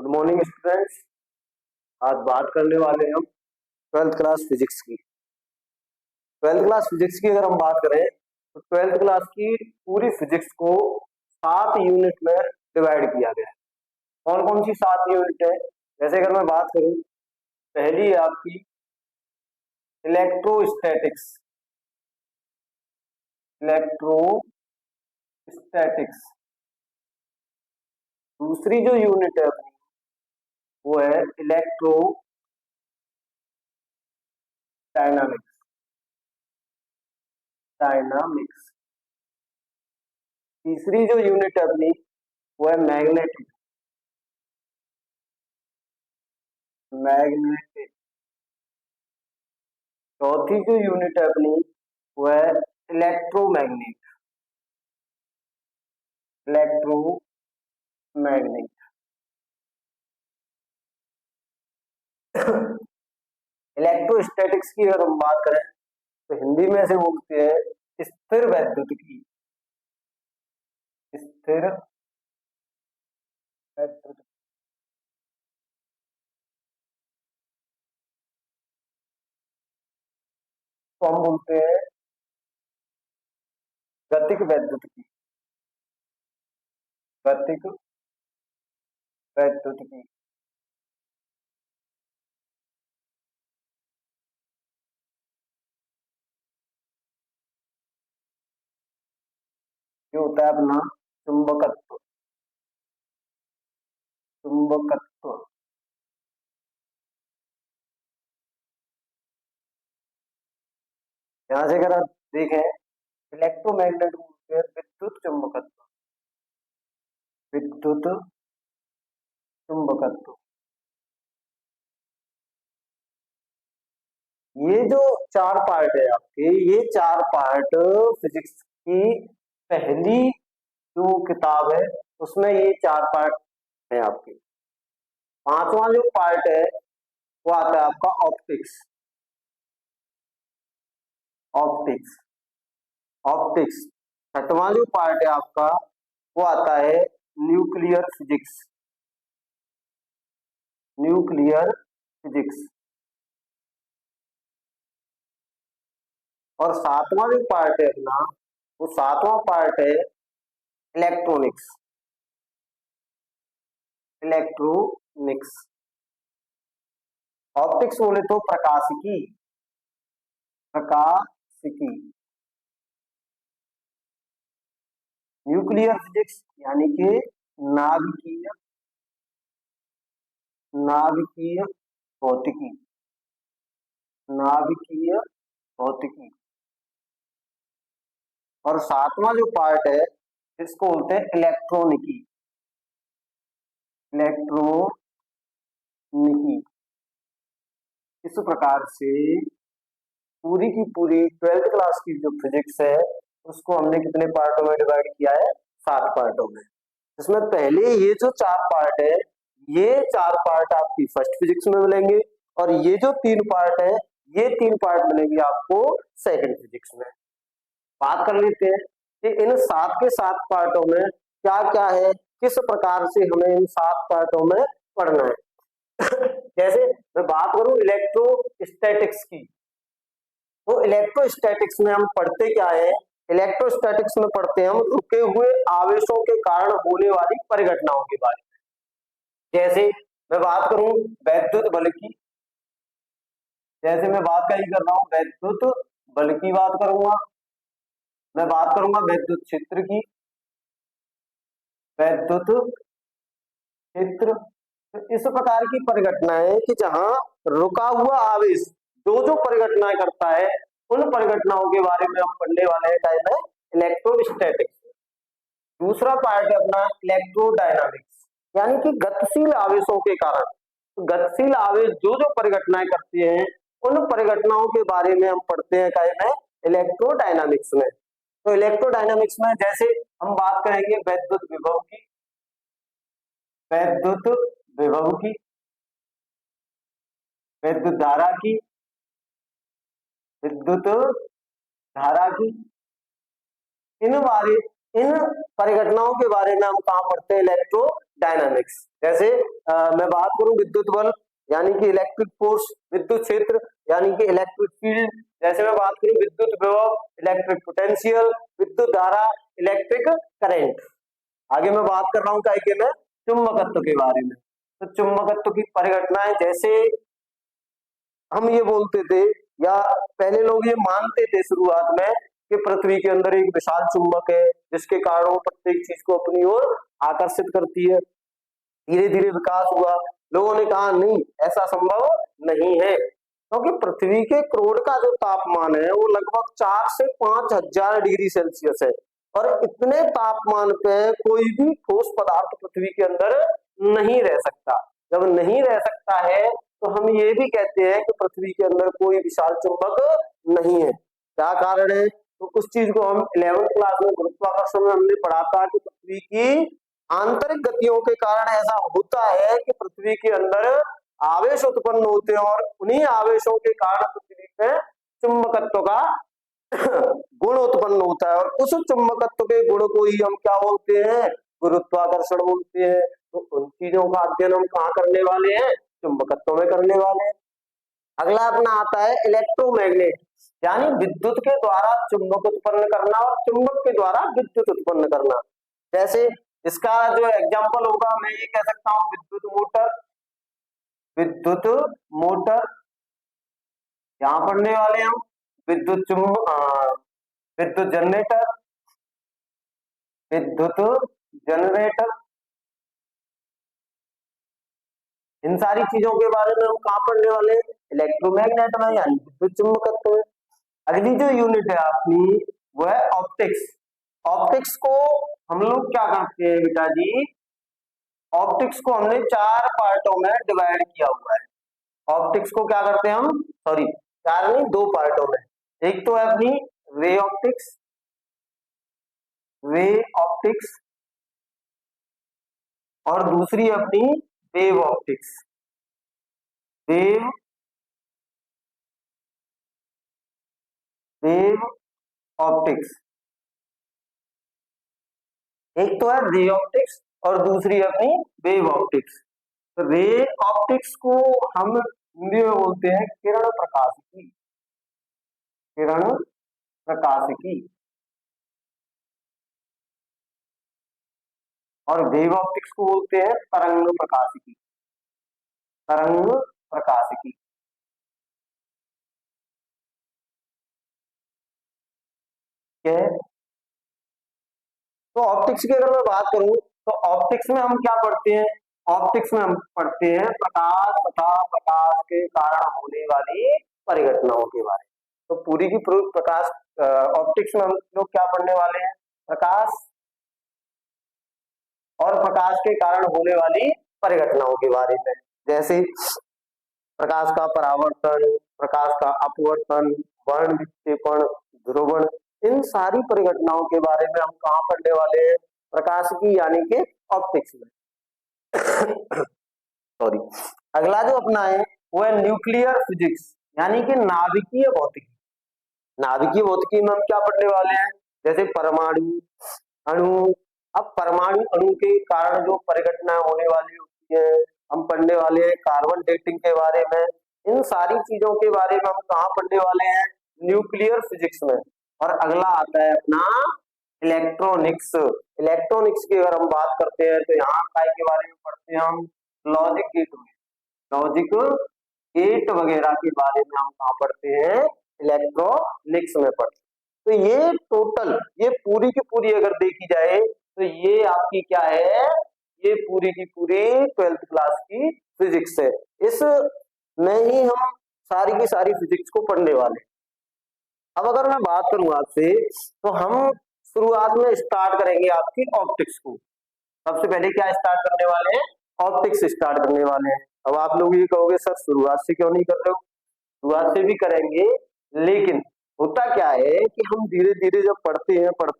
Good morning students. आज बात करने वाले हैं हम ट्वेल्थ क्लास फिजिक्स की। ट्वेल्थ क्लास फिजिक्स की अगर हम बात करें तो ट्वेल्थ क्लास की पूरी फिजिक्स को 7 यूनिट में डिवाइड किया गया है। कौन कौन सी 7 यूनिट है? जैसे अगर मैं बात करूं, पहली है आपकी इलेक्ट्रोस्टैटिक्स। इलेक्ट्रोस्टैटिक्स। दूसरी जो यूनिट है अपनी वो है इलेक्ट्रो डायनामिक्स। तीसरी जो यूनिट है अपनी वो है मैग्नेटिक। चौथी जो यूनिट है अपनी वो है इलेक्ट्रोमैग्नेट। इलेक्ट्रोस्टैटिक्स की अगर हम बात करें तो हिंदी में से बोलते हैं स्थिर वैद्युत की। स्थिर वैद्युत को हम बोलते हैं गतिक वैद्युत की। गतिक वैद्युत की। ये होता है अपना चुंबकत्व। चुंबकत्व। यहां से अगर आप देखें, इलेक्ट्रोमैग्नेट बोलते हैं विद्युत चुंबकत्व। विद्युत चुंबकत्व। ये जो 4 पार्ट है आपके, ये 4 पार्ट फिजिक्स की पहली जो किताब है उसमें ये 4 पार्ट है आपके। पांचवा जो पार्ट है वो आता है आपका ऑप्टिक्स। ऑप्टिक्स। ऑप्टिक्स। छठवां जो पार्ट है आपका वो आता है न्यूक्लियर फिजिक्स। Nuclear physics. और सातवां जो पार्ट है अपना, वो सातवां पार्ट है इलेक्ट्रॉनिक्स। इलेक्ट्रॉनिक्स। ऑप्टिक्स बोले तो प्रकाशिकी। प्रकाशिकी। न्यूक्लियर फिजिक्स यानी कि नाभिकीय नाभिकीय भौतिकी। नाभिकीय भौतिकी। और सातवां जो पार्ट है इसको बोलते हैं इलेक्ट्रॉनिकी। इलेक्ट्रॉनिकी। इस प्रकार से पूरी की पूरी ट्वेल्थ क्लास की जो फिजिक्स है उसको हमने कितने पार्टों में डिवाइड किया है? 7 पार्टों में। इसमें पहले ये जो 4 पार्ट है, ये 4 पार्ट आपकी फर्स्ट फिजिक्स में मिलेंगे, और ये जो 3 पार्ट है, ये 3 पार्ट मिलेंगे आपको सेकंड फिजिक्स में। बात कर लेते हैं कि इन 7 के 7 पार्टों में क्या क्या है, किस प्रकार से हमें इन 7 पार्टों में पढ़ना है। जैसे मैं बात करूं इलेक्ट्रोस्टैटिक्स की, तो इलेक्ट्रोस्टैटिक्स में हम पढ़ते क्या है? इलेक्ट्रोस्टैटिक्स में पढ़ते हैं हम रुके हुए आवेशों के कारण होने वाली परिघटनाओं के बारे में। जैसे मैं बात करूं वैद्युत बल की, जैसे मैं बात कर रहा हूं वैद्युत बल की बात करूंगा, मैं बात करूंगा वैद्युत क्षेत्र की। वैद्युत क्षेत्र। तो इस प्रकार की परिघटनाएं कि जहां रुका हुआ आवेश जो जो परिघटनाएं करता है, उन परिघटनाओं के बारे में हम पढ़ने वाले हैं टाइम है इलेक्ट्रोस्टैटिक्स। दूसरा पार्ट है अपना इलेक्ट्रोडायनामिक्स, यानी कि गतिशील आवेशों के कारण। तो गतिशील आवेश जो जो परिघटनाएं करती हैं, उन परिघटनाओं के बारे में हम पढ़ते हैं टाइम है इलेक्ट्रोडायनामिक्स में। तो इलेक्ट्रोडायनामिक्स में जैसे हम बात करेंगे वैद्युत विभव की। वैद्युत विभव की। विद्युत धारा की। विद्युत धारा की। इन परिघटनाओं के बारे में हम कहाँ पढ़ते हैं, इलेक्ट्रोडायनामिक्स। जैसे मैं बात करूं विद्युत बल यानी कि इलेक्ट्रिक फोर्स, विद्युत क्षेत्र यानी कि इलेक्ट्रिक फील्ड, जैसे मैं बात करूं विद्युत विभव, इलेक्ट्रिक पोटेंशियल, विद्युत धारा, इलेक्ट्रिक करंट। आगे मैं बात कर रहा हूं क्या में चुंबकत्व के बारे में। तो चुंबकत्व की परिघटनाएं, जैसे हम ये बोलते थे या पहले लोग ये मानते थे शुरुआत में कि पृथ्वी के अंदर एक विशाल चुंबक है जिसके कारण वो प्रत्येक चीज को अपनी ओर आकर्षित करती है। धीरे धीरे विकास हुआ, लोगों ने कहा नहीं, ऐसा संभव नहीं है, क्योंकि पृथ्वी के क्रोड़ का जो तापमान है वो लगभग 4 से 5,000 डिग्री सेल्सियस है, और इतने तापमान पे कोई भी ठोस पदार्थ पृथ्वी के अंदर नहीं रह सकता। जब नहीं रह सकता है तो हम ये भी कहते हैं कि पृथ्वी के अंदर कोई विशाल चुंबक नहीं है। क्या कारण है? तो उस चीज को हम 11वीं क्लास में गुरुत्वाकर्षण में हमने पढ़ा था कि पृथ्वी की आंतरिक गतियों के कारण ऐसा होता है कि पृथ्वी के अंदर आवेश उत्पन्न होते हैं, और उन्हीं आवेशों के कारण पृथ्वी पे चुंबकत्व का गुण उत्पन्न होता है, और उस चुंबकत्व के गुण को ही हम क्या बोलते हैं, गुरुत्वाकर्षण बोलते हैं। तो उन चीजों का अध्ययन हम कहाँ करने वाले हैं, चुंबकत्व में करने वाले हैं। अगला अपना आता है इलेक्ट्रोमैग्नेट, यानी विद्युत के द्वारा चुंबक उत्पन्न करना और चुंबक के द्वारा विद्युत उत्पन्न करना। जैसे इसका जो एग्जाम्पल होगा, मैं ये कह सकता हूँ विद्युत मोटर, विद्युत मोटर यहाँ पढ़ने वाले हम, विद्युत विद्युत जनरेटर, विद्युत जनरेटर, इन सारी चीजों के बारे में हम कहाँ पढ़ने वाले हैं, इलेक्ट्रोमैग्नेट में यानी विद्युत चुंबकत्व में। अगली जो यूनिट है अपनी वो है ऑप्टिक्स। ऑप्टिक्स को हम लोग क्या करते हैं बेटा जी, ऑप्टिक्स को हमने 4 पार्टों में डिवाइड किया हुआ है। ऑप्टिक्स को क्या करते हैं हम, सॉरी 4 नहीं 2 पार्टों में। एक तो है अपनी रे ऑप्टिक्स, रे ऑप्टिक्स, और दूसरी अपनी wave optics, wave wave optics. एक तो है रे ऑप्टिक्स और दूसरी अपनी वेव ऑप्टिक्स। तो रे ऑप्टिक्स को हम हिंदी में बोलते हैं किरण प्रकाशिकी, किरण प्रकाशिकी, और वेव ऑप्टिक्स को बोलते हैं तरंग प्रकाशिकी, तरंग प्रकाशिकी। क्या है? तो ऑप्टिक्स की अगर मैं बात करूं तो ऑप्टिक्स में हम क्या पढ़ते हैं, ऑप्टिक्स में हम पढ़ते हैं प्रकाश तथा प्रकाश के कारण होने वाली परिघटनाओं के बारे में। तो पूरी की पूरी प्रकाश ऑप्टिक्स में हम लोग क्या पढ़ने वाले हैं, प्रकाश और प्रकाश के कारण होने वाली परिघटनाओं के बारे में। जैसे प्रकाश का परावर्तन, प्रकाश का अपवर्तन, वर्ण विक्षेपण, ध्रुवण, इन सारी परिघटनाओं के बारे में हम कहाँ पढ़ने वाले हैं, प्रकाश की यानी कि ऑप्टिक्स में। सॉरी। अगला जो अपना है वो है न्यूक्लियर फिजिक्स, यानी कि नाभिकीय भौतिकी। नाभिकीय भौतिकी में हम क्या पढ़ने वाले हैं, जैसे परमाणु, अणु। अब परमाणु अणु के कारण जो परिघटनाएं होने वाली होती है, हम पढ़ने वाले हैं कार्बन डेटिंग के बारे में। इन सारी चीजों के बारे में हम कहाँ पढ़ने वाले हैं, न्यूक्लियर फिजिक्स में। और अगला आता है अपना इलेक्ट्रॉनिक्स। इलेक्ट्रॉनिक्स की अगर हम बात करते हैं तो यहाँ काय के बारे में पढ़ते हैं हम, लॉजिक गेट में, लॉजिक गेट वगैरह के बारे में हम कहाँ पढ़ते हैं, इलेक्ट्रॉनिक्स में पढ़ते हैं। तो ये टोटल, ये पूरी की पूरी अगर देखी जाए तो ये आपकी क्या है, ये पूरी की पूरी 12th क्लास की फिजिक्स है। इस में ही हम सारी की सारी फिजिक्स को पढ़ने वाले। अब अगर मैं बात करूं आपसे तो हम शुरुआत में स्टार्ट करेंगे आपकी ऑप्टिक्स को। सबसे पहले क्या स्टार्ट करने वाले हैं, ऑप्टिक्स स्टार्ट करने वाले हैं। अब आप लोग ये कहोगे सर शुरुआत से क्यों नहीं कर रहे हो, शुरुआत से भी करेंगे, लेकिन होता क्या है कि हम धीरे धीरे जब पढ़ते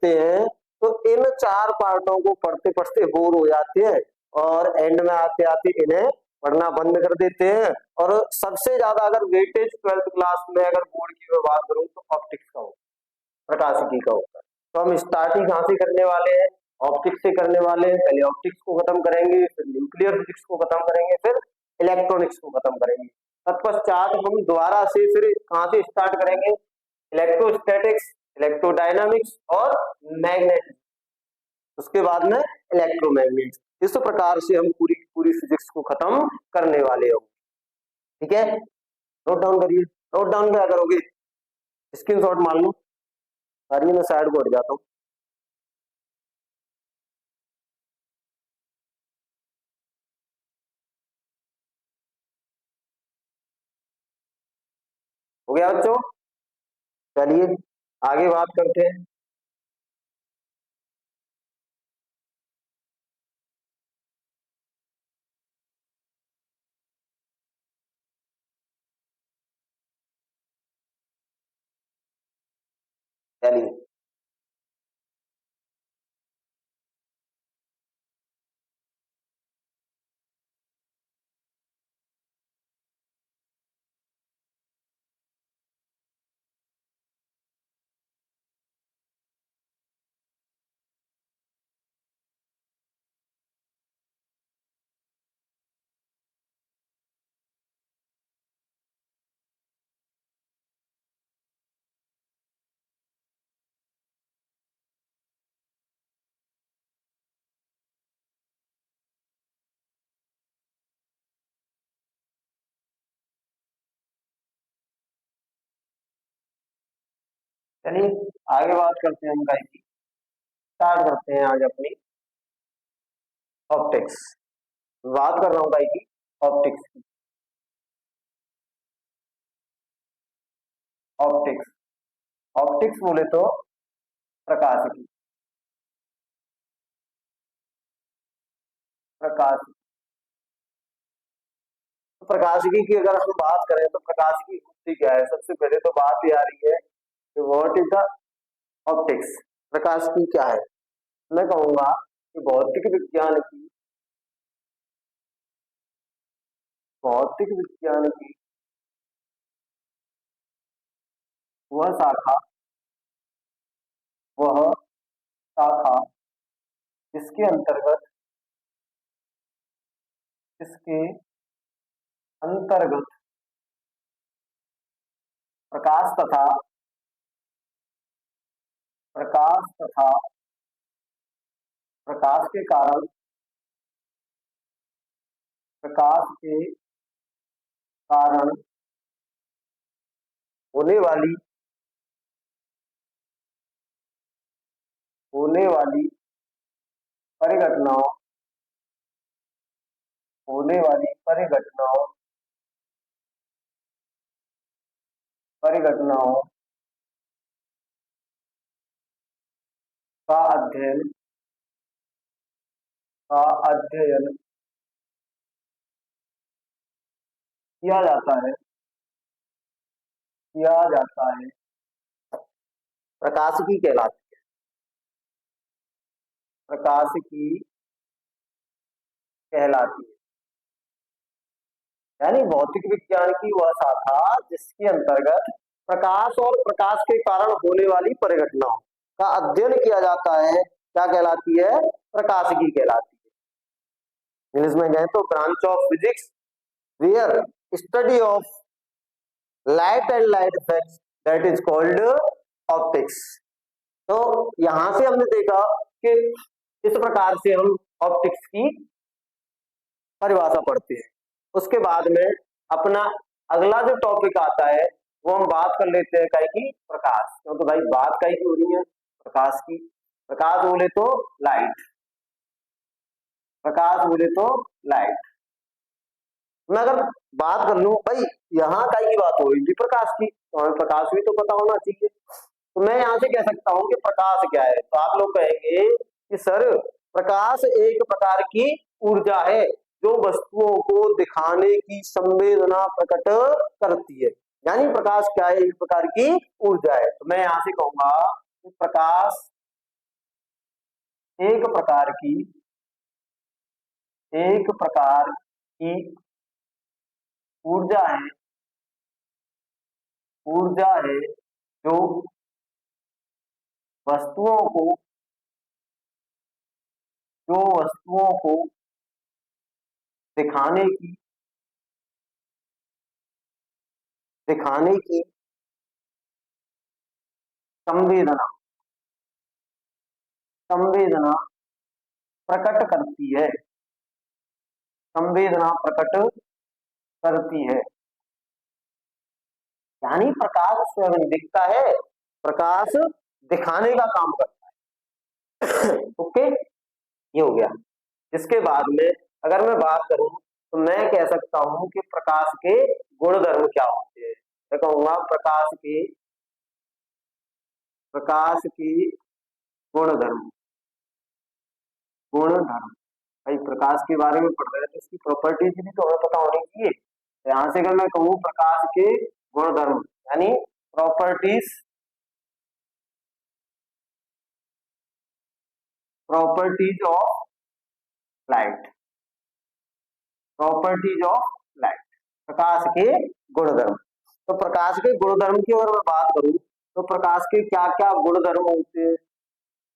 हैं तो इन 4 पार्टों को पढ़ते पढ़ते बोर हो जाते हैं, और एंड में आते आते इन्हें पढ़ना बंद कर देते हैं। और सबसे ज्यादा अगर वेटेज 12th क्लास में अगर बोर्ड की मैं बात करूं तो ऑप्टिक्स का होता है, प्रकाशिकी का होता है। तो हम स्टार्टिंग कहाँ से करने वाले हैं, ऑप्टिक्स से करने वाले हैं। पहले ऑप्टिक्स को खत्म करेंगे, फिर न्यूक्लियर फिजिक्स को खत्म करेंगे, फिर इलेक्ट्रॉनिक्स को खत्म करेंगे। तत्पश्चात हम दोबारा से फिर कहाँ से स्टार्ट करेंगे, इलेक्ट्रोस्टैटिक्स, इलेक्ट्रोडायनामिक्स और मैग्नेटिक्स, उसके बाद में इलेक्ट्रोमैग्नेटिक्स। इस प्रकार से हम पूरी पूरी फिजिक्स को खत्म करने वाले हो। ठीक है, नोट डाउन करिए। नोट डाउन क्या करोगे, स्क्रीनशॉट मान लो। सारी मैं साइड को हट जाता हूँ। हो गया बच्चों, चलिए आगे बात करते हैं। चलिए चलिए आगे बात करते हैं हम गाइस की। स्टार्ट करते हैं आज अपनी ऑप्टिक्स। बात कर रहा हूँ गाइस की ऑप्टिक्स की। ऑप्टिक्स, ऑप्टिक्स बोले तो प्रकाश की, प्रकाश, तो प्रकाशिकी की अगर हम बात करें तो प्रकाशिकी होती क्या है, सबसे पहले तो बात ये आ रही है कि व्हाट इज द ऑप्टिक्स। प्रकाशिकी क्या है, मैं कहूंगा कि भौतिक विज्ञान की वह शाखा, वह शाखा जिसके अंतर्गत, जिसके अंतर्गत प्रकाश तथा, प्रकाश तथा प्रकाश के कारण, प्रकाश के कारण होने वाली, होने वाली परिघटनाओं, होने वाली परिघटनाओं, परिघटनाओं का अध्ययन, का अध्ययन किया जाता है, किया जाता है, प्रकाशिकी कहलाती है। प्रकाशिकी कहलाती है, यानी भौतिक विज्ञान की वह शाखा जिसके अंतर्गत प्रकाश और प्रकाश के कारण होने वाली परिघटनाओं का अध्ययन किया जाता है, क्या कहलाती है, प्रकाशिकी कहलाती है। इंग्लिश में कहें तो branch of physics where study of light and light effects, that is called optics. तो यहां से हमने देखा कि इस प्रकार से हम ऑप्टिक्स की परिभाषा पढ़ते हैं। उसके बाद में अपना अगला जो टॉपिक आता है वो हम बात कर लेते हैं काई की, प्रकाश, क्योंकि भाई बात काई की हो रही है, प्रकाश की। प्रकाश बोले तो लाइट, प्रकाश बोले तो लाइट। मैं अगर बात कर लूं भाई यहाँ काई की बात हो रही थी, प्रकाश की, तो हमें प्रकाश भी तो पता होना चाहिए। तो मैं यहाँ से कह सकता हूँ कि प्रकाश क्या है, तो आप लोग कहेंगे कि सर प्रकाश एक प्रकार की ऊर्जा है जो वस्तुओं को दिखाने की संवेदना प्रकट करती है। यानी प्रकाश क्या है, एक प्रकार की ऊर्जा है। तो मैं यहां से कहूंगा कि प्रकाश एक प्रकार की, एक प्रकार की ऊर्जा है, ऊर्जा है जो वस्तुओं को जो वस्तुओं को दिखाने की संवेदना संवेदना प्रकट करती है, संवेदना प्रकट करती है। यानी प्रकाश स्वयं दिखता है, प्रकाश दिखाने का काम करता है। ओके, ये हो गया। इसके बाद में अगर मैं बात करूं तो मैं कह सकता हूं कि प्रकाश के गुणधर्म क्या होते हैं। मैं कहूंगा प्रकाश की गुणधर्म गुणधर्म भाई प्रकाश के बारे में पढ़ रहे हैं तो इसकी प्रॉपर्टीज भी तो हमें पता होनी चाहिए। तो यहां से अगर मैं कहूँ प्रकाश के गुणधर्म यानी properties properties of light properties of light प्रकाश के गुणधर्म। तो प्रकाश के गुणधर्म की अगर मैं बात करूं तो प्रकाश के क्या क्या गुणधर्म होते हैं,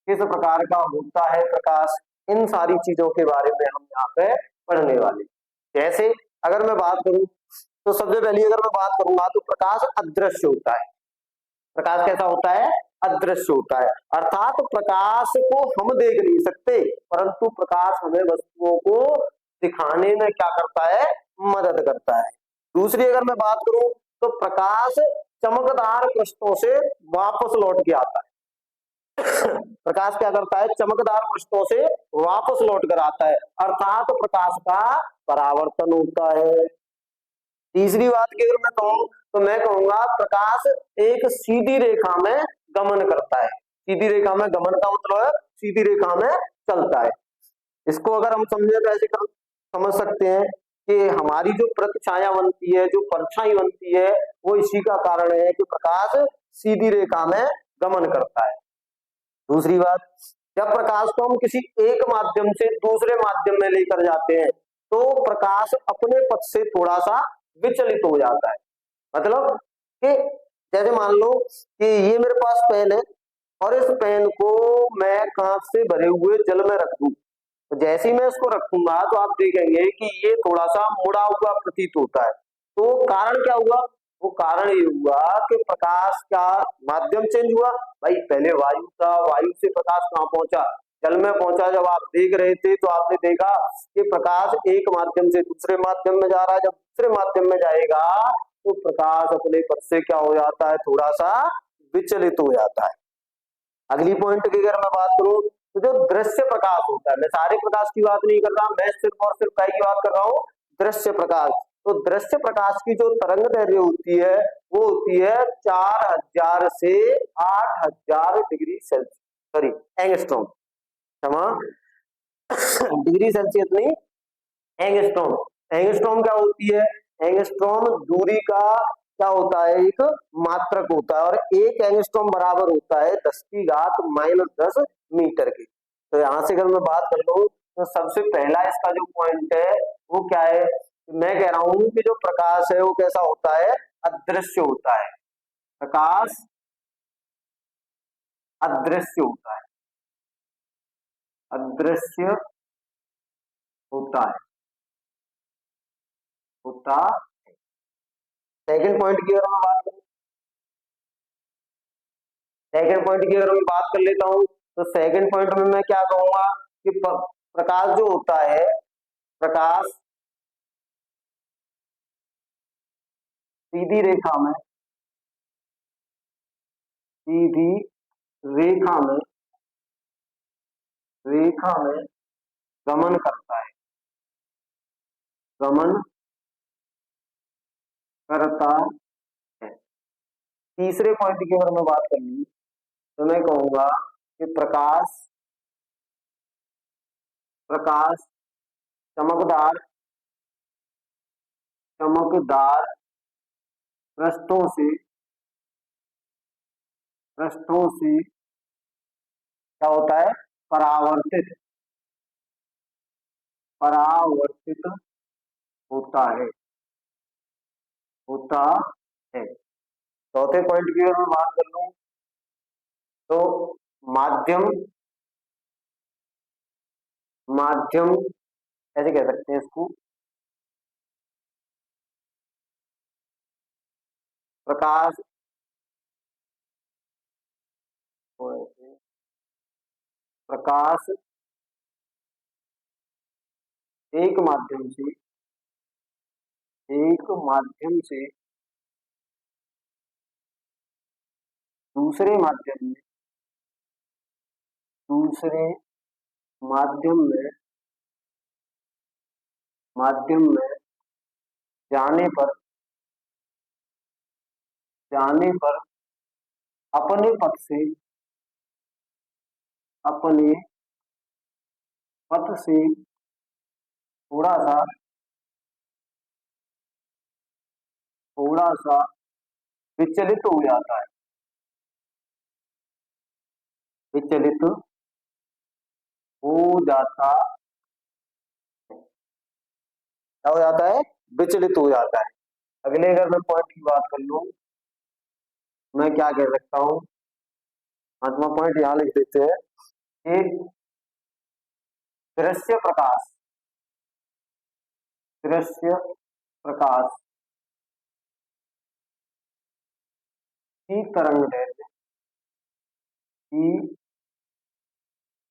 किस प्रकार का होता है प्रकाश, इन सारी चीजों के बारे में हम यहाँ पे पढ़ने वाले। जैसे अगर मैं बात करूं तो सबसे पहले अगर मैं बात करूंगा तो प्रकाश अदृश्य होता है। प्रकाश कैसा होता है, अदृश्य होता है, अर्थात प्रकाश को हम देख नहीं सकते परंतु प्रकाश हमें वस्तुओं को दिखाने में क्या करता है, मदद करता है। दूसरी अगर मैं बात करूं तो प्रकाश चमकदार पृष्ठों से वापस लौट के आता है। प्रकाश क्या करता है, चमकदार पृष्ठों से वापस लौट कर आता है, अर्थात प्रकाश का परावर्तन होता है। तीसरी बात की अगर मैं कहूं तो मैं कहूंगा प्रकाश एक सीधी रेखा में गमन करता है। सीधी रेखा में गमन का मतलब है सीधी रेखा में चलता है। इसको अगर हम समझे तो ऐसे समझ सकते हैं कि हमारी जो प्रतिछाया बनती है, जो परछाई बनती है, वो इसी का कारण है कि प्रकाश सीधी रेखा में गमन करता है। दूसरी बात, जब प्रकाश को हम किसी एक माध्यम से दूसरे माध्यम में लेकर जाते हैं तो प्रकाश अपने पथ से थोड़ा सा विचलित हो जाता है। मतलब कि जैसे मान लो कि ये मेरे पास पेन है और इस पेन को मैं कांच से भरे हुए जल में रख दूं, तो जैसे ही मैं इसको रखूंगा तो आप देखेंगे कि ये थोड़ा सा मुड़ा हुआ प्रतीत होता है। तो कारण क्या हुआ, वो कारण ये हुआ कि प्रकाश का माध्यम चेंज हुआ। भाई पहले वायु था, वायु से प्रकाश कहाँ पहुंचा, जल में पहुंचा। जब आप देख रहे थे तो आपने देखा कि प्रकाश एक माध्यम से दूसरे माध्यम में जा रहा है। जब दूसरे माध्यम में जाएगा तो प्रकाश अपने पथ से क्या हो जाता है, थोड़ा सा विचलित हो जाता है। अगली पॉइंट की अगर मैं बात करूं तो जो दृश्य प्रकाश होता है, मैं सारे प्रकाश की बात नहीं कर रहा, मैं सिर्फ और सिर्फ काय की बात कर रहा हूं, दृश्य प्रकाश। तो दृश्य प्रकाश की जो तरंग दैर्घ्य होती है वो होती है 4000 से 8000 डिग्री सेल्सियस, सॉरी एंगस्ट्रॉम, क्षमा, डिग्री सेल्सियस नहीं, एंगस्ट्रॉम। एंगस्ट्रॉम क्या होती है, एंगस्ट्रॉम दूरी का क्या होता है, एक मात्रक होता है और एक एंगस्ट्रॉम बराबर होता है 10 की घात -10 मीटर की। तो यहां से अगर मैं बात कर लूं तो सबसे पहला इसका जो पॉइंट है वो क्या है, मैं कह रहा हूं कि जो प्रकाश है वो कैसा होता है, अदृश्य होता है। प्रकाश अदृश्य होता है, अदृश्य होता है, होता। सेकंड पॉइंट की अगर मैं बात करूं, सेकंड पॉइंट की अगर मैं बात कर लेता हूं तो सेकंड पॉइंट में मैं क्या कहूंगा कि प्रकाश जो होता है, प्रकाश सीधी रेखा में, सीधी रेखा में, रेखा में गमन करता है, गमन करता है। तीसरे पॉइंट की अगर मैं बात करूं तो मैं कहूंगा कि प्रकाश प्रकाश चमकदार चमकदार पृष्ठों से, पृष्ठों से क्या होता है, परावर्तित, परावर्तित होता है, होता है। चौथे पॉइंट की अगर मैं बात कर लूं तो माध्यम, माध्यम ऐसे कह सकते हैं इसको, प्रकाश प्रकाश एक माध्यम से, एक माध्यम से दूसरे माध्यम में, दूसरे माध्यम में, माध्यम में जाने पर, जाने पर अपने पथ से, अपने पथ से थोड़ा सा, थोड़ा सा विचलित हो जाता है, विचलित हो जाता, क्या हो जाता है, विचलित हो जाता है। अगले अगर मैं पॉइंट की बात कर लूं, मैं क्या कह सकता हूं, पांचवा पॉइंट यहां लिख देते हैं कि दृश्य प्रकाश, दृश्य प्रकाश की तरंग दैर्ध्य, की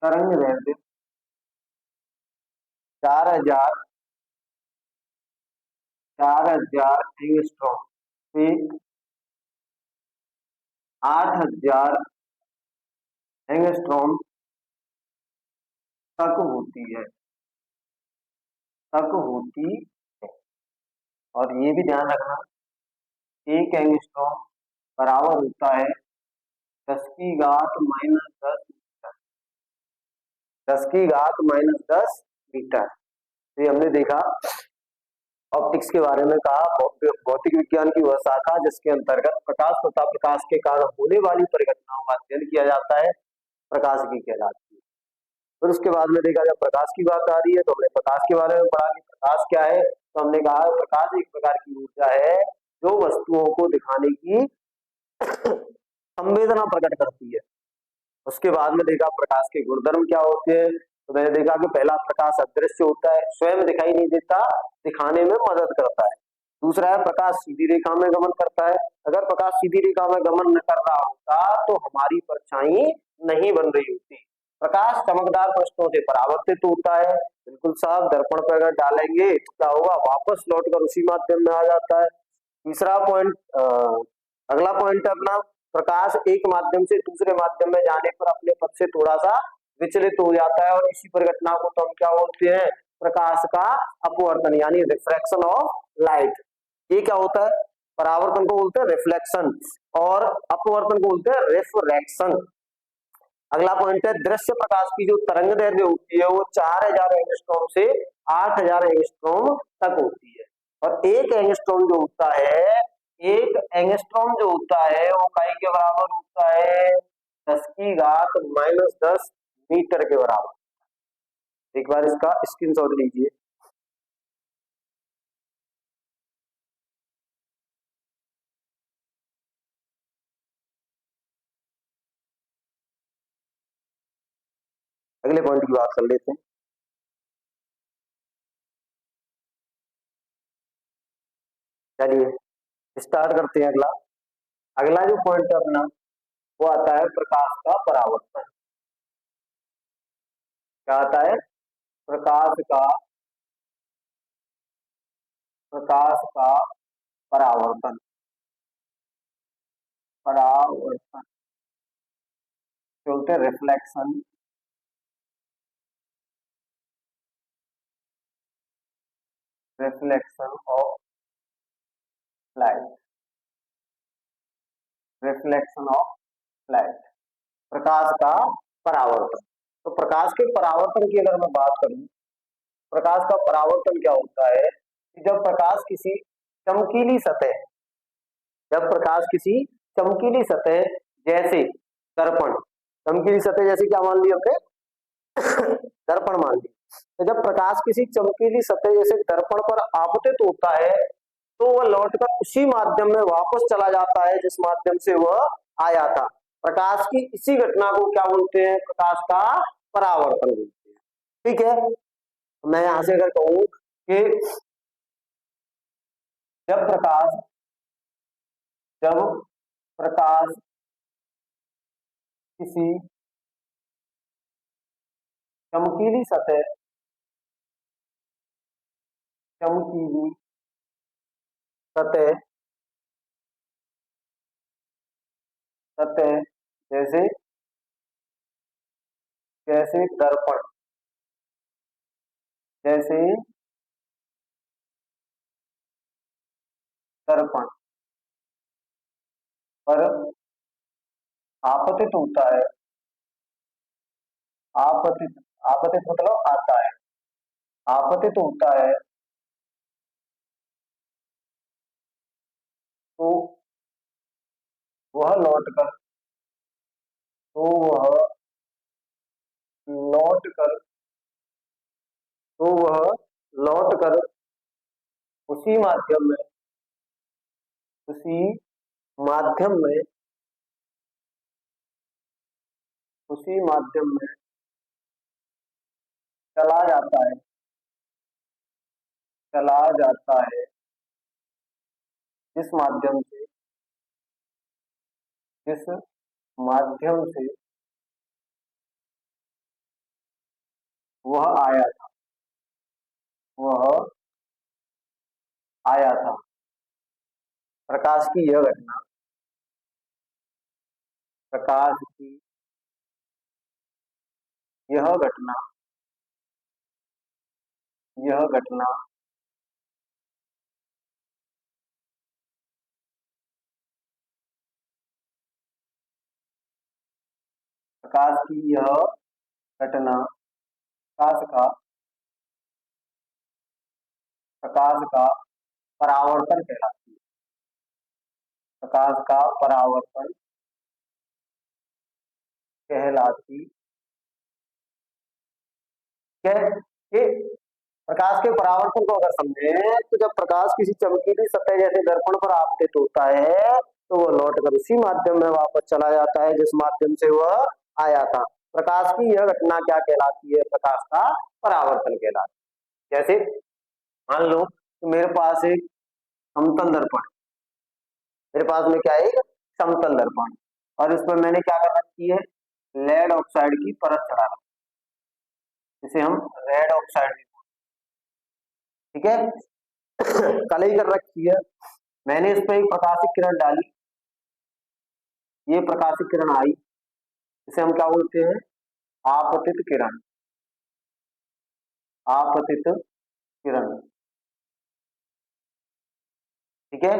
तरंग दैर्ध्य 4000 एंगस्ट्रॉम से 8000 एंगस्ट्रॉम तक होती है, तक होती है। और ये भी ध्यान रखना, एक एंगस्ट्रॉम बराबर होता है 10 की घात -10 मीटर, 10 की घात -10 मीटर। तो ये हमने देखा ऑप्टिक्स के बारे में, कहा भौतिक विज्ञान की वह शाखा जिसके अंतर्गत प्रकाश तथा प्रकाश के कारण होने वाली परिघटनाओं का अध्ययन किया जाता है, प्रकाशिकी कहलाती है। फिर उसके बाद में देखा जब प्रकाश की बात आ रही है तो हमने प्रकाश के बारे में पढ़ा कि प्रकाश क्या है। तो हमने कहा प्रकाश एक प्रकार की ऊर्जा है जो वस्तुओं को दिखाने की संवेदना प्रकट करती है। उसके बाद में देखा प्रकाश के गुणधर्म क्या होते हैं। तो मैंने देखा कि पहला, प्रकाश अदृश्य होता है, स्वयं दिखाई नहीं देता, दिखाने में मदद करता है। दूसरा है प्रकाश सीधी रेखा में गमन करता है। अगर प्रकाश सीधी रेखा में गमन न कर रहा होता तो हमारी परछाई नहीं बन रही होती। प्रकाश चमकदार पृष्ठों से परावर्तित होता है। बिल्कुल साफ, दर्पण पर अगर डालेंगे तो क्या होगा, वापस लौटकर उसी माध्यम में आ जाता है। तीसरा पॉइंट, अगला पॉइंट है अपना, प्रकाश एक माध्यम से दूसरे माध्यम में जाने पर अपने पथ से थोड़ा सा विचलित हो जाता है और इसी परिघटना को तो हम क्या बोलते हैं, प्रकाश का अपवर्तन यानी रिफ्रैक्शन ऑफ लाइट। ये क्या होता है, परावर्तन को बोलते हैं रिफ्लेक्शन और अपवर्तन को बोलते हैं रिफ्रैक्शन। अगला पॉइंट है, दृश्य प्रकाश की जो तरंग दैर्ध्य होती है वो 4000 एंगस्ट्रॉम से 8000 एंगस्ट्रॉम तक होती है। और एक एंगस्ट्रॉम जो होता है, एक एंगस्ट्रॉम जो होता है वो काई के बराबर होता है, 10 की घात -10 मीटर के बराबर। एक बार इसका स्क्रीनशॉट लीजिए। अगले पॉइंट की बात कर लेते हैं। चलिए स्टार्ट करते हैं। अगला अगला जो पॉइंट है अपना वो आता है प्रकाश का परावर्तन। क्या आता है, प्रकाश का, प्रकाश का परावर्तन, परावर्तन बोलते हैं reflection, reflection of light, reflection of light, प्रकाश का परावर्तन। तो प्रकाश के परावर्तन की अगर मैं बात करूं, प्रकाश का परावर्तन क्या होता है कि जब प्रकाश किसी चमकीली सतह, जब प्रकाश किसी चमकीली सतह जैसे दर्पण, चमकीली सतह जैसे क्या मान ली हमने, दर्पण मान ली। तो जब प्रकाश किसी चमकीली सतह जैसे दर्पण पर आपतित होता है तो वह लौटकर उसी माध्यम में वापस चला जाता है जिस माध्यम से वह आया था। प्रकाश की इसी घटना को क्या बोलते हैं? प्रकाश का परावर्तन बोलते हैं। ठीक है, मैं यहां से अगर कहूं कि जब प्रकाश किसी चमकीली सतह जैसे जैसे दर्पण जैसे दर्पण पर आपतित होता है, आपतित आपतित मतलब आता है, आपतित होता है, तो वह लौटकर तो वह लौटकर तो वह लौटकर उसी माध्यम में उसी माध्यम में उसी माध्यम में चला जाता है चला जाता है जिस माध्यम से वह आया था वह आया था। प्रकाश की यह घटना प्रकाश की यह घटना यह घटना प्रकाश की यह घटना प्रकाश का प्रकाश का परावर्तन कहलाती है। प्रकाश का परावर्तन कहलाती है कि प्रकाश के परावर्तन को अगर समझे तो जब प्रकाश किसी चमकीली सतह जैसे दर्पण पर आपतित होता है तो वह लौटकर उसी माध्यम में वापस चला जाता है जिस माध्यम से वह आया था। प्रकाश की यह घटना क्या कहलाती है? प्रकाश का परावर्तन कहलाती है। जैसे मान लो कि मेरे पास एक समतल दर्पण मेरे पास में क्या है? एक समतल दर्पण और इस पर मैंने क्या कर रखी है? लेड ऑक्साइड की परत चढ़ा रखी है, जिसे हम रेड ऑक्साइड, ठीक है, कलई कर रखी है। मैंने इस पर एक प्रकाशिक किरण डाली, ये प्रकाशिक किरण आई, इसे हम क्या बोलते हैं? आपतित किरण। आपतित किरण, ठीक है।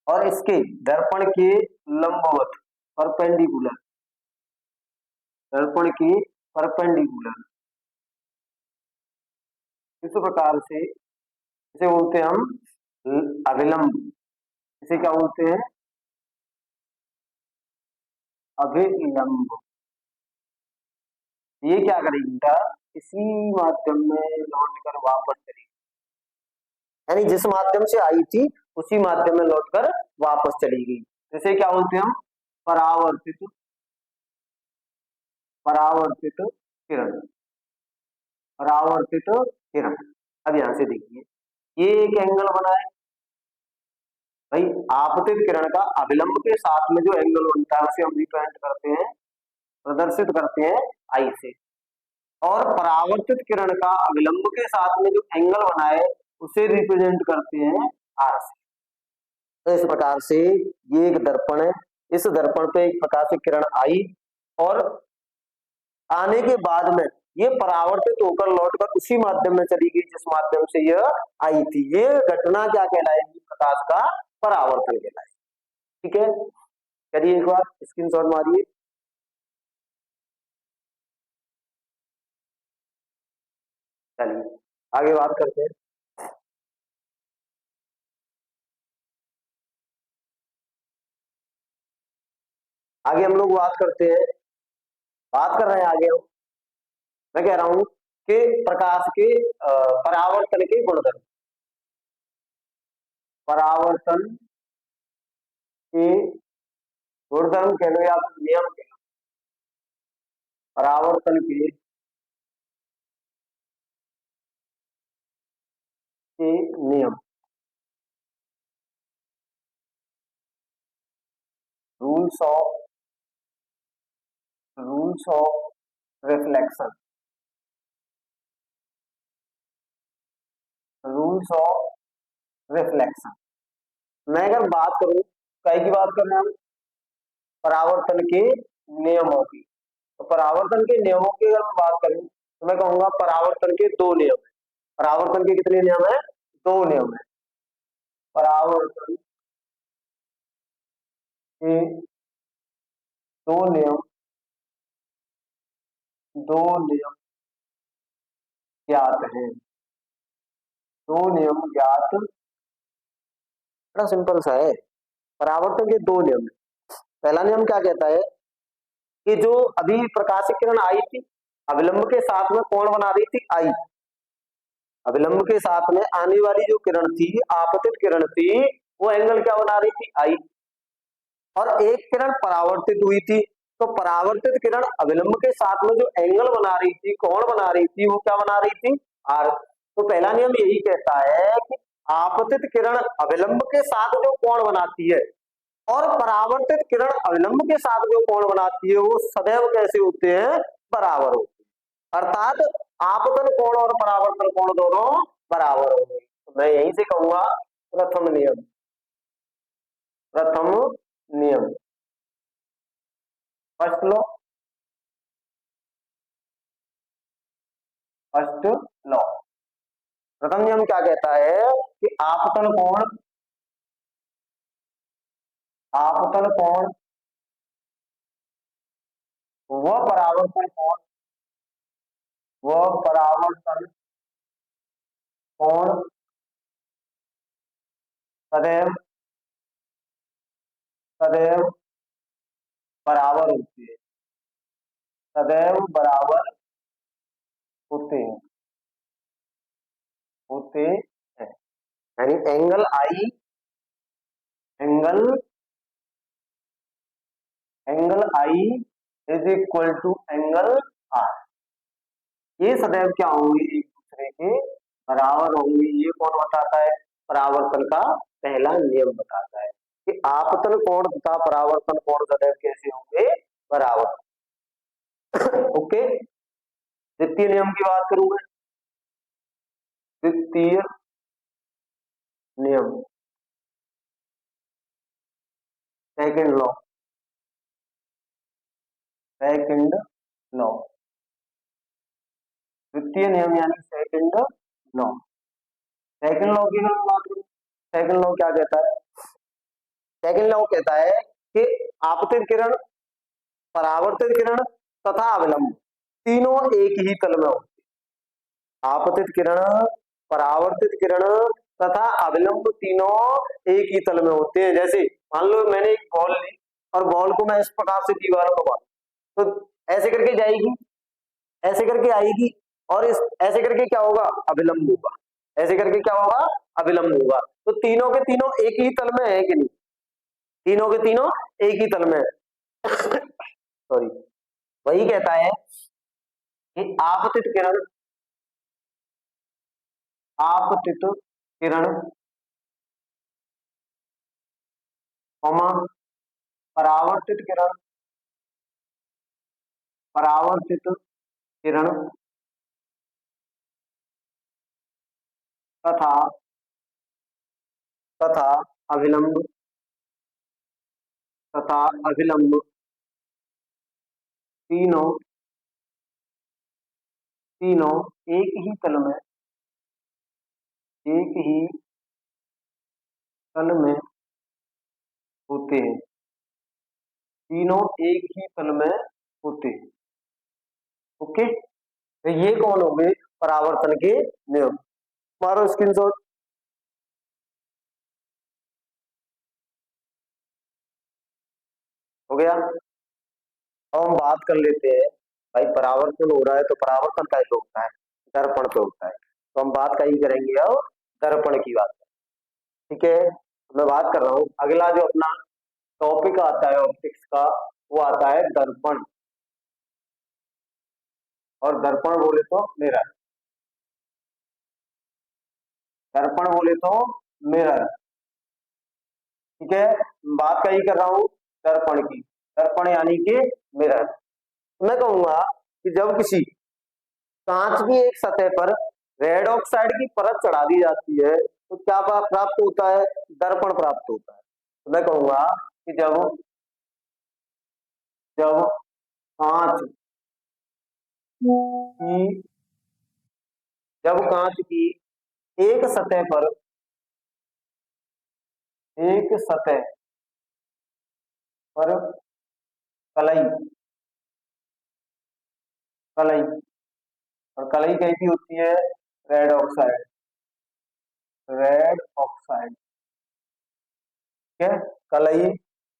और इसके दर्पण के लंबवत परपेंडिकुलर दर्पण के परपेंडिकुलर इस प्रकार से इसे बोलते हैं हम अभिलंब। इसे क्या बोलते हैं? अभिलंब। ये क्या करेगी बेटा? इसी माध्यम में लौटकर वापस चलेगी, यानी जिस माध्यम से आई थी उसी माध्यम में लौटकर वापस चली गई। इसे क्या बोलते हैं हम? परावर्तित परावर्तित किरण। परावर्तित किरण। अब यहां से देखिए, ये एक एंगल बना है भाई। आपतित किरण का अभिलंब के साथ में जो एंगल बनता है उसे हम रिप्रेजेंट करते हैं, प्रदर्शित करते हैं आई से। और परावर्तित किरण का अभिलंब के साथ में जो एंगल बना है उसे रिप्रेजेंट करते हैं आर से। तो इस प्रकार से ये एक दर्पण है, इस दर्पण पे एक प्रकाशिक किरण आई और आने के बाद में ये परावर्तित होकर लौटकर उसी माध्यम में चली गई जिस माध्यम से यह आई थी। ये घटना क्या कहलाएगी? प्रकाश का परावर्तन कहलाएगी। ठीक है, करिए एक बार स्क्रीनशॉट मारिए। चलिए आगे बात करते हैं। आगे हम लोग बात कर रहे हैं आगे हम। मैं कह रहा हूं कि प्रकाश के परावर्तन के गुणधर्म। परावर्तन के गुणधर्म कह लो या फिर नियम कह लो, परावर्तन के नियम, rules of reflection, rules of reflection. मैं अगर बात करूं, कई की बात कर रहे हैं हम, परावर्तन के नियमों की। तो परावर्तन के नियमों की अगर मैं बात करूं तो मैं कहूंगा परावर्तन के दो नियम है। परावर्तन के कितने नियम है? दो नियम है। परावर्तन के दो नियम, दो नियम ज्ञात हैं, दो नियम ज्ञात, बड़ा सिंपल सा है। परावर्तन के दो नियम है। पहला नियम क्या कहता है कि जो अभी प्रकाशित किरण आई थी, अविलंब के साथ में कौन बना रही थी? आई। अविलंब के साथ में आने वाली जो किरण थी, आपतित किरण थी, वो एंगल क्या बना रही थी? आई। और एक किरण परावर्तित हुई थी, तो परावर्तित किरण अविलंब के साथ में जो एंगल बना रही थी, कौन बना रही थी? वो क्या बना रही थी? आर। तो पहला नियम यही कहता है कि आपतित किरण अविलंब के साथ जो कोण बनाती है और परावर्तित किरण अविलंब के साथ जो कोण बनाती है, वो सदैव कैसे होते हैं? बराबर होते हैं। अर्थात आपतन कोण और परावर्तन कोण दोनों बराबर होंगे। तो मैं यहीं से कहूंगा प्रथम नियम, प्रथम नियम, फर्स्ट लॉ, फर्स्ट लॉ। प्रथम नियम क्या कहता है कि आपतन कोण व परावर्तन कोण, व परावर्तन कोण सदैव सदैव बराबर होते हैं, सदैव बराबर होते हैं, होते हैं। यानी angle i, angle angle i is equal to angle r, ये सदैव क्या होंगे? एक दूसरे के बराबर होंगे। ये कौन बताता है? परावर्तन का पहला नियम बताता है कि आपतन कोण तथा परावर्तन कोण सदैव कैसे होंगे? बराबर। ओके। द्वितीय नियम की बात करूं मैं, द्वितीय नियम, सेकंड लॉ, सेकंड लॉ, द्वितीय नियम यानी सेकंड लॉ। सेकंड लॉ की अगर बात करूं, सेकंड लॉ क्या कहता है? सेकंड लॉ कहता है कि आपतित किरण, परावर्तित किरण तथा अविलंब तीनों एक ही तल में होते हैं। आपतित किरण, परावर्तित किरण तथा अविलंब तीनों एक ही तल में होते हैं। जैसे मान लो मैंने एक बॉल ली और बॉल को मैं इस प्रकार से दीवार पर मारा, तो ऐसे करके जाएगी, ऐसे करके आएगी, और इस ऐसे करके क्या होगा? अविलंब होगा। ऐसे करके क्या होगा? अविलंब होगा। तो तीनों के तीनों एक ही तल में है कि नहीं? तीनों के तीनों एक ही तल में है। सॉरी। वही कहता है कि आपतित किरण, आपतित किरण कॉमा परावर्तित किरण, परावर्तित किरण तथा तथा अविलंब, तथा अविलंब तीनों तीनों एक ही तल में, एक ही तल में होते हैं, तीनों एक ही तल में होते हैं। ओके। तो ये कौन हो गए? परावर्तन के नियम। मारो स्क्रीनशॉट। हो गया। अब हम बात कर लेते हैं, भाई परावर्तन हो रहा है तो परावर्तन का ही होता है, दर्पण पे होता है। तो हम बात कहीं करेंगे अब दर्पण की बात। ठीक है। मैं बात कर रहा हूं अगला जो अपना टॉपिक आता है ऑप्टिक्स का, वो आता है दर्पण, और दर्पण बोले तो मिरर, दर्पण बोले तो मिरर। ठीक है, बात कहीं कर रहा हूं दर्पण की, दर्पण यानी कि मिरर। मैं कहूंगा कि जब किसी कांच की एक सतह पर रेड ऑक्साइड की परत चढ़ा दी जाती है तो क्या प्राप्त होता है? दर्पण प्राप्त होता है। तो मैं कहूंगा कि जब जब कांच की जब कांच की एक सतह पर एक सतह पर कलई कलई और कलई कैसी होती है? Red oxide, red oxide. ठीक है, कलई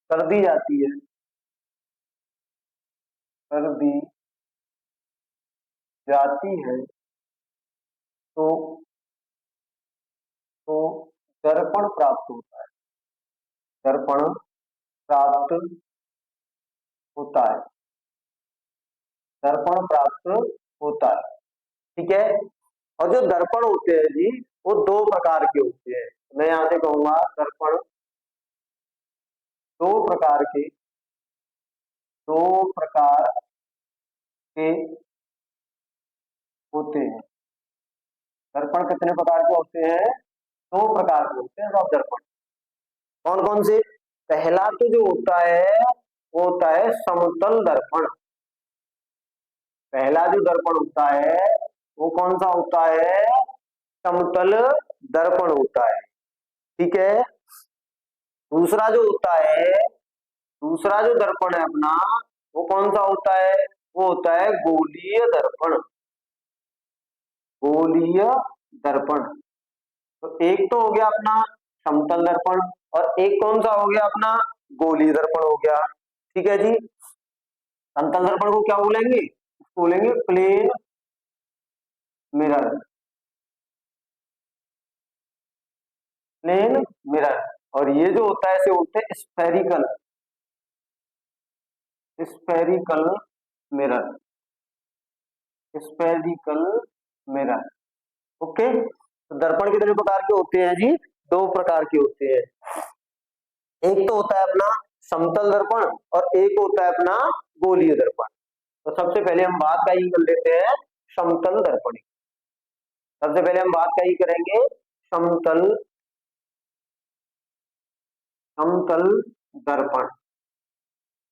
कर दी जाती है, कर दी जाती है तो तो दर्पण प्राप्त होता है, दर्पण प्राप्त होता है, दर्पण प्राप्त होता है। ठीक है, और जो दर्पण होते हैं जी वो दो प्रकार के होते हैं। मैं यहां से कहूंगा दर्पण दो प्रकार के, दो प्रकार के होते हैं। दर्पण कितने प्रकार के होते हैं? दो प्रकार के होते हैं सब दर्पण। कौन कौन से? पहला तो जो होता है वो होता है समतल दर्पण। पहला जो दर्पण होता है वो कौन सा होता है? समतल दर्पण होता है। ठीक है, दूसरा जो होता है, दूसरा जो दर्पण है अपना, वो कौन सा होता है? वो होता है गोलीय दर्पण, गोलीय दर्पण। तो एक तो हो गया अपना समतल दर्पण, और एक कौन सा हो गया अपना? गोलीय दर्पण हो गया। ठीक है जी, समतल दर्पण को क्या बोलेंगे? इसको बोलेंगे प्लेन मिरर, प्लेन मिरर। और ये जो होता है इसे बोलते हैं spherical, spherical mirror, spherical mirror. Okay, तो दर्पण कितने प्रकार के होते हैं जी? दो प्रकार के होते हैं। एक तो होता है अपना समतल दर्पण और एक होता है अपना गोलीय दर्पण। तो सबसे पहले हम बात का ही कर लेते हैं समतल दर्पण की। सबसे पहले हम बात का ही करेंगे समतल, समतल दर्पण।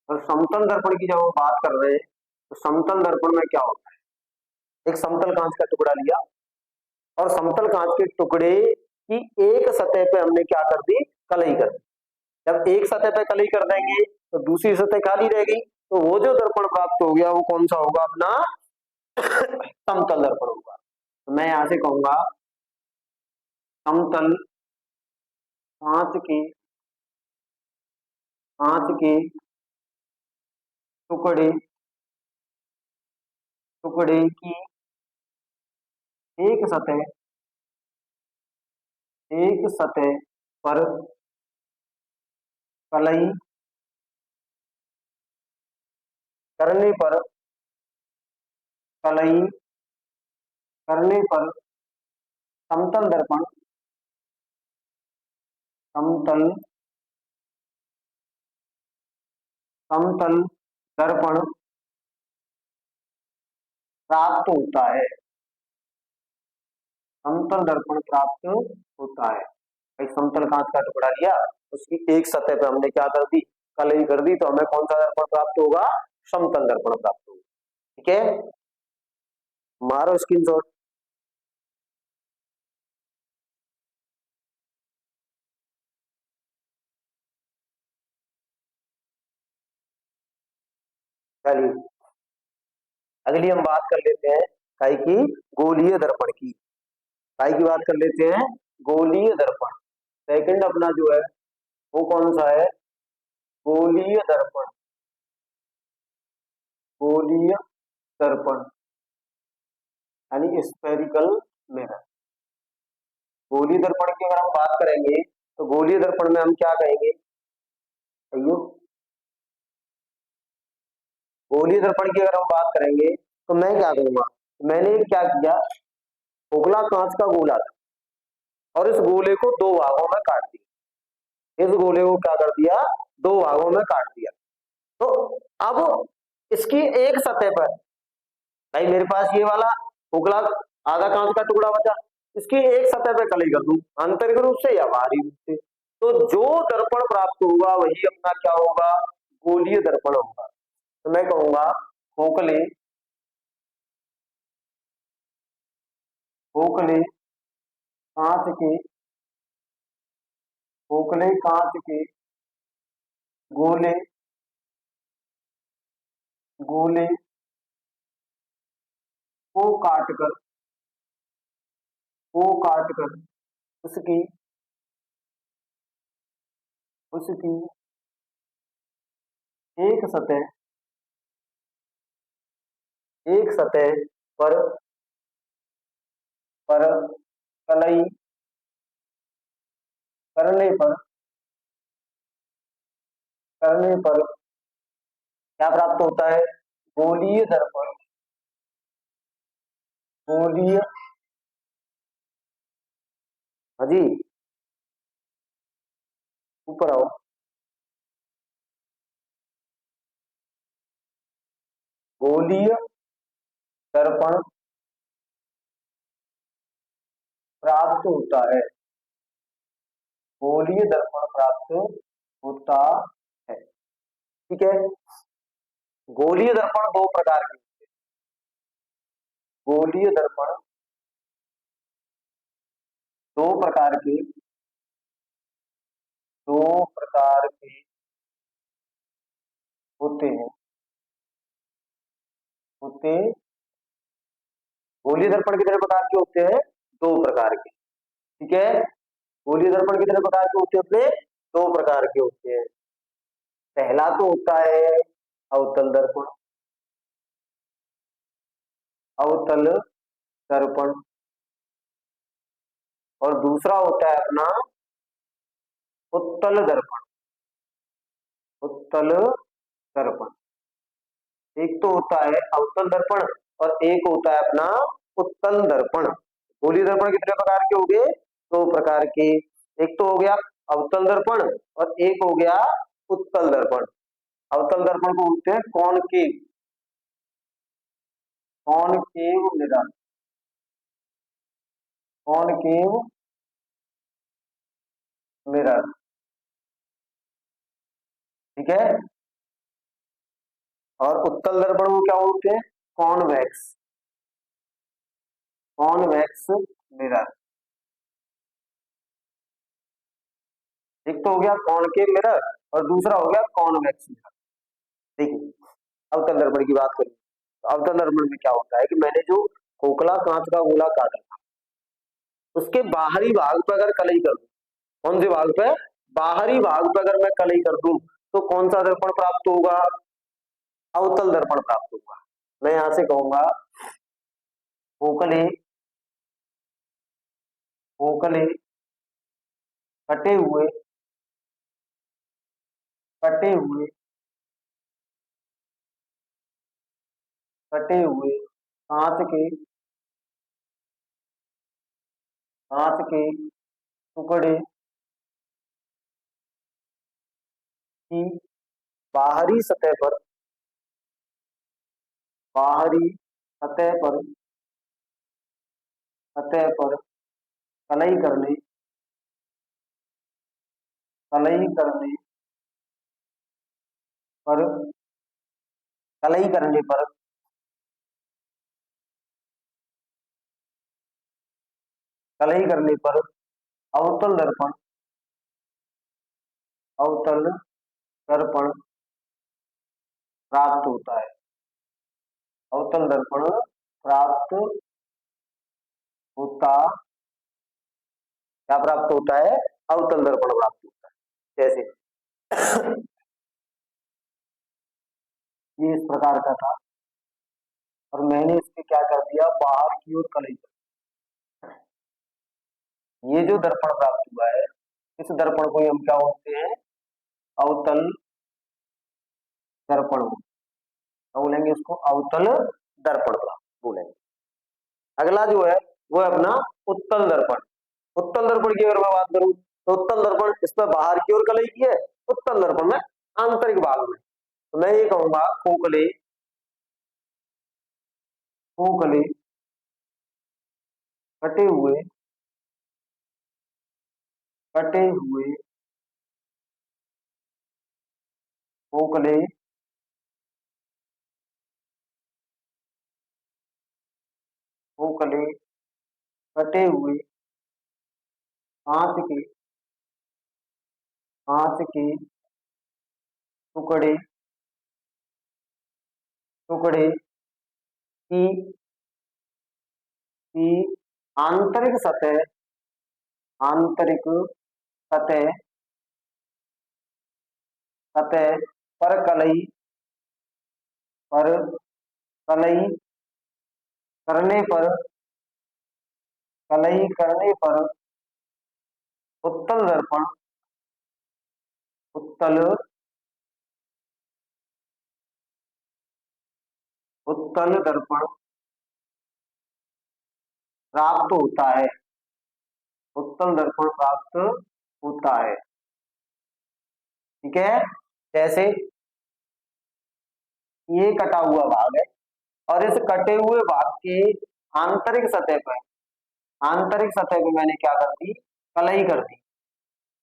और समतल दर्पण की जब हम बात कर रहे हैं तो समतल दर्पण में क्या होता है? एक समतल कांच का टुकड़ा लिया और समतल कांच के टुकड़े की एक सतह पे हमने क्या कर दी? कलई कर दी। जब एक सतह पे कलई कर देंगे तो दूसरी सतह खाली रहेगी, तो वो जो दर्पण प्राप्त हो गया वो कौन सा होगा? अपना समतल दर्पण होगा। तो मैं यहां से कहूंगा समतल कांच के, कांच के टुकड़े, टुकड़े की एक सतह, एक सतह पर कलई करने पर, कलई करने पर समतल दर्पण, समतल, समतल दर्पण प्राप्त होता है, समतल दर्पण प्राप्त होता है। एक समतल कांच का टुकड़ा लिया, उसकी एक सतह पे हमने क्या कर दी? कलई कर दी, तो हमें कौन सा दर्पण प्राप्त होगा? समतल दर्पण प्राप्त होगा। ठीक है, मारो स्क्रीनशॉट। चलिए अगली हम बात कर लेते हैं काई की? गोलीय दर्पण की। काई की बात कर लेते हैं? गोलीय दर्पण। सेकंड अपना जो है वो कौन सा है? गोलीय दर्पण, गोलीय दर्पण यानी स्फेरिकल मिरर। गोलीय दर्पण की अगर हम बात करेंगे तो गोलीय दर्पण में हम क्या कहेंगे? अयो गोलीय दर्पण की अगर हम बात करेंगे तो मैं क्या करूंगा, मैंने क्या किया, खोखला कांच का गोला था और इस गोले को दो भागों में काट दिया, इस गोले को क्या कर दिया, दो भागों में काट दिया। तो अब इसकी एक सतह पर, भाई मेरे पास ये वाला खोखला आधा कांच का टुकड़ा बचा, इसकी एक सतह पे कलई कर दूं आंतरिक रूप से या बाहरी रूप से, तो जो दर्पण प्राप्त होगा वही अपना क्या होगा, गोलीय दर्पण होगा। तो मैं कहूंगा खोखले खोखले कांच के खोखले कांच के गोले गोले को काटकर उसकी उसकी एक सतह पर पर कलई करने पर क्या प्राप्त होता है, गोलीय दर्पण, गोलीय, हाँ जी ऊपर आओ, गोलीय दर्पण प्राप्त होता है, गोलीय दर्पण प्राप्त होता है। ठीक है, गोलीय दर्पण दो प्रकार के, गोलीय दर्पण दो प्रकार के दो प्रकार के होते हैं, होते गोलीय दर्पण कितने प्रकार के होते हैं, दो प्रकार के। ठीक है, गोलीय दर्पण कितने प्रकार के होते हैं, अपने दो प्रकार के होते हैं। पहला तो होता है अवतल दर्पण, अवतल दर्पण, और दूसरा होता है अपना उत्तल दर्पण, उत्तल दर्पण। एक तो होता है अवतल दर्पण और एक होता है अपना उत्तल दर्पण। गोलीय दर्पण कितने प्रकार के हो गए, दो प्रकार के, एक तो हो गया अवतल दर्पण और एक हो गया उत्तल दर्पण। अवतल दर्पण को बोलते हैं concave, concave mirror, concave mirror. ठीक है, और उत्तल दर्पण को क्या बोलते हैं, कॉन्वेक्स, कॉन्वेक्स मिरर। एक तो हो गया कॉनकेव मिरर और दूसरा हो गया कॉन्वेक्स मिरर। देखिए अवतल दर्पण की बात करें तो अवतल दर्पण में क्या होता है कि मैंने जो खोखला कांच का गोला काटा था उसके बाहरी भाग पर अगर कलई कर दूं, कौन से भाग पे, बाहरी भाग पे अगर मैं कलई कर दूं तो कौन सा दर्पण प्राप्त होगा, अवतल दर्पण प्राप्त होगा। मैं यहां से कहूंगा खोखले खोखले कटे हुए कटे हुए कटे हुए कांच के टुकड़े की बाहरी सतह पर बाहरी सतह पर कलई करने कलई करने पर कलई करने पर कलई करने पर अवतल दर्पण अवतल दर्पण प्राप्त होता है, अवतल दर्पण प्राप्त होता, क्या प्राप्त होता है, अवतल दर्पण प्राप्त होता है। जैसे ये इस प्रकार का था और मैंने इसके क्या कर दिया, बाहर की ओर कलई कर, ये जो दर्पण प्राप्त हुआ है इस दर्पण को हम क्या बोलते हैं, अवतल दर्पण बोलेंगे, इसको अवतल दर्पण बोलेंगे। अगला जो है वो है अपना उत्तल दर्पण। उत्तल दर्पण की अगर मैं बात करूं तो उत्तल दर्पण इस पर बाहर की ओर कलई की है, उत्तल दर्पण में आंतरिक भाग में। तो मैं ये कहूंगा खोखले खोखले कटे हुए खोखले खोखले कटे हुए कांच के टुकड़े टुकड़े की आंतरिक सतह सतह सतह पर कलई करने पर उत्तल दर्पण उत्तल उत्तल दर्पण प्राप्त होता है। उत्तल दर्पण प्राप्त होता है। ठीक है, जैसे ये कटा हुआ भाग है और इस कटे हुए भाग के आंतरिक सतह पे मैंने क्या कर दी, कलई कर दी।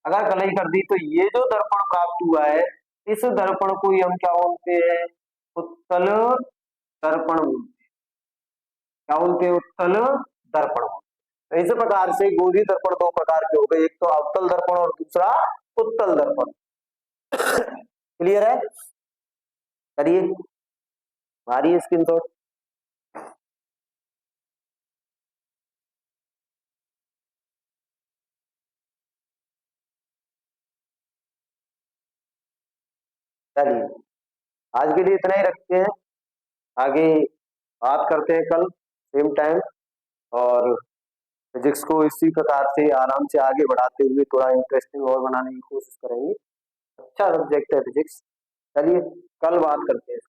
अगर कलई कर दी तो ये जो दर्पण प्राप्त हुआ है, इस दर्पण को ही हम क्या बोलते हैं, उत्तल दर्पण बोलते हैं। क्या बोलते हैं, उत्तल दर्पण। तो इस प्रकार से गोलीय दर्पण दो प्रकार के हो गए, एक तो अवतल दर्पण और दूसरा उत्तल दर्पण। क्लियर है, करिए हमारी स्क्रीन शॉट। चलिए आज के लिए इतना ही रखते हैं, आगे बात करते हैं कल सेम टाइम। और फिजिक्स को इसी प्रकार से आराम से आगे बढ़ाते हुए थोड़ा इंटरेस्टिंग और बनाने की कोशिश करेंगे। अच्छा सब्जेक्ट है फिजिक्स। चलिए कल बात करते हैं।